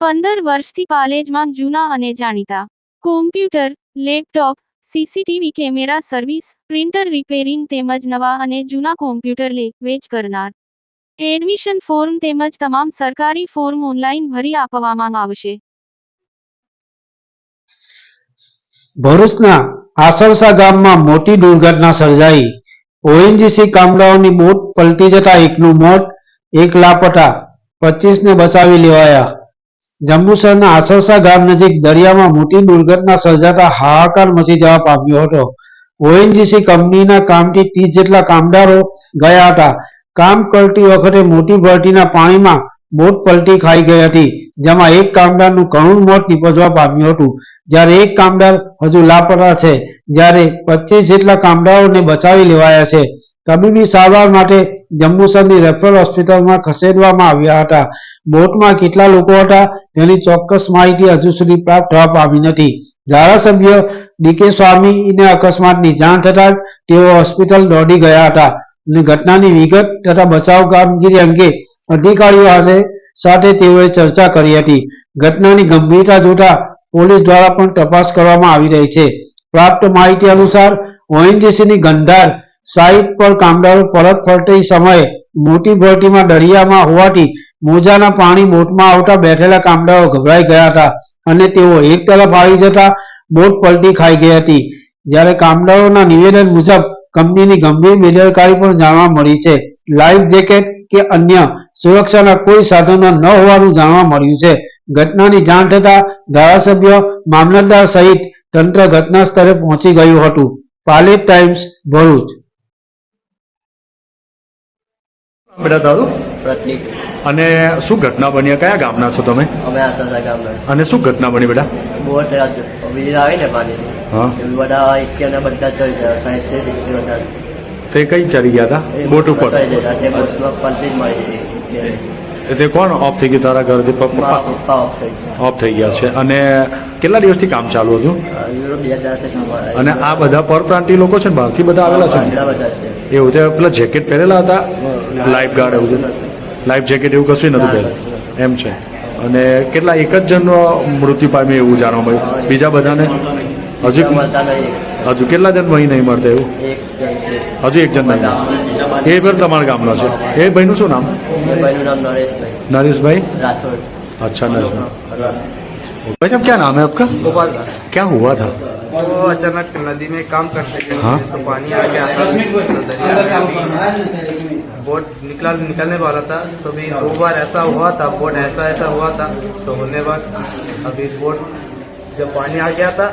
15 વર્ષથી પાલેજમાં જૂના અને જાણીતા computer, laptop, CCTV camera service, printer repairing તેમજ નવા અને જૂના કોમ્પ્યુટર લે વેચ કરનાર. એડમિશન ફોર્મ તેમજ તમામ સરકારી ફોર્મ ઓનલાઈન ભરી આપવામાં આવશે. ભરૂચના આસરસા ગામમાં મોટી દુર્ઘટના સર્જાઈ. ઓએનજીસી કામદારોની બોટ પલટી જતા એકનું મોત, એક લાપતા, 25ને બચાવી લેવાયા. જંબુસરના આસરસા ગામ નજીક દરિયામાં મોટી દુર્ઘટના સર્જાતા હાહાકાર મચી જવા પામ્યો હતો. ઓએનજીસી કંપનીના કામથી 30 જેટલા કામદારો ગયા હતા. કામ કરતી વખતે મોટી ભરતીના પાણીમાં બોટ પલટી ખાઈ ગઈ હતી, જેમાં એક કામદારનું કરુણ મોત નીપજવા પામ્યું હતું, જ્યારે એક કામદાર હજુ લાપતા છે, જ્યારે 25 જેટલા કામદારોને બચાવી લેવાયા છે. તબીબી સારવાર માટે જંબુસરની રેફરલ હોસ્પિટલમાં ખસેડવામાં આવ્યા હતા. બોટમાં કેટલા લોકો હતા તેની ચોક્કસ માહિતી હજુ સુધી પ્રાપ્ત થવા પામી નથી. ધારાસભ્ય ડીકે સ્વામીને અકસ્માતની જાણ થતાં તેઓ હોસ્પિટલ દોડી ગયા હતા અને ઘટનાની વિગત તથા બચાવ કામગીરી અંગે અધિકારીઓ સાથે તેઓએ ચર્ચા કરી હતી. ઘટનાની ગંભીરતા જોતા પોલીસ દ્વારા પણ તપાસ કરવામાં આવી રહી છે. પ્રાપ્ત માહિતી અનુસાર ઓએનજીસીની ગંધાર સાઇટ પર કામદારો પરત ફરતી સમયે મોટી ભરતીમાં દરિયામાં હોવાથી મોજાના પાણી બોટમાં આવતા બેઠેલા કામદારો ગભરાઈ ગયા હતા અને તેઓ એક તરફ આવી જતા બોટ પલટી ખાઈ ગઈ હતી. જ્યારે કામદારોના નિવેદન મુજબ કંપનીની ગંભીર બેદરકારી પણ જાણવા મળી છે. લાઈફ જેકેટ કે અન્ય સુરક્ષાના કોઈ સાધનો ન હોવાનું જાણવા મળ્યું છે. ઘટનાની જાણ થતાં ધારાસભ્ય, મામલતદાર સહિત તંત્ર ઘટના સ્થળે પહોંચી ગયું હતું. પાલેજ ટાઈમ્સ, ભરૂચ. બેટા તારું પ્રતિક. અને શું ઘટના બની? કયા ગામના છો તમે? અમે આસરસા ગામના. અને શું ઘટના બની બેટા? બોટ વીજ આવી ને પાણી, હા, બધા એકેને બધા ચડી ગયા. 60 છે 70 બધા. તે કઈ ચડી ગયા હતા? બોટ ઉપર તે બસમાં પલટી જ મારી દીધી. તે કોણ ઓફ થઈ ગયું તારા ઘરથી? પપ્પા ઓફ થઈ ગયા. ઓફ થઈ ગયા છે. અને કેટલા દિવસથી કામ ચાલુ હતું? યુરોપ 2000 થી. અને આ બધા પરપ્રાંતિય લોકો છે ને, બહારથી બધા આવેલા છે? બધા છે. એવું છે. પેલા જેકેટ પહેરેલા હતા? લાઈફ ગાર્ડ એવું છે? લાઈફ જેકેટ એવું કશું નતું પહેરેલું? એમ છે. અને કેટલા એક જ જણનો મૃત્યુ પામ્યું એવું જાણવા મળ્યું? બીજા બધાને હજુ કેટલા જણ ભાઈ નહીં મળતા એવું? હજુ એક જણ નહીં. એ પણ તમારા ગામનો છે? એ ભાઈનું શું નામ? ભાઈનું નામ નરેશભાઈ. नरेश राठौड़. अच्छा नरेश भाई. भाई साहब क्या नाम है आपका? गोपाल. क्या हुआ था? वो अचानक नदी में काम करते थे, हाँ? तो पानी आ गया था, दरिया में बोट निकलने वाला था. तो अभी 2 बार ऐसा हुआ था, बोट ऐसा हुआ था. तो होने बाद अभी बोट जब पानी आ गया था,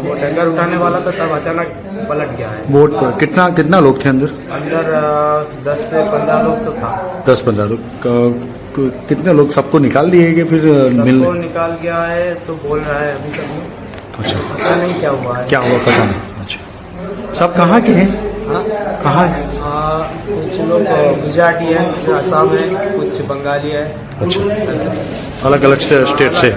वो टैंकर उठाने वाला था, तब अचानक पलट गया है. बोट पर कितना लोग थे अंदर? अंदर 10 से 15 लोग तो था. 10-15 लोग. कितने लोग? सबको निकाल दिए कि फिर सबको निकाल गया है तो बोल रहा है अभी सब. अच्छा, पता नहीं क्या हुआ है. क्या हुआ पता नहीं. अच्छा, सब कहाँ के हैं? हाँ? कहाँ? कुछ लोग गुजराती है, असम है, कुछ बंगाली है. अच्छा, अलग अलग स्टेट से.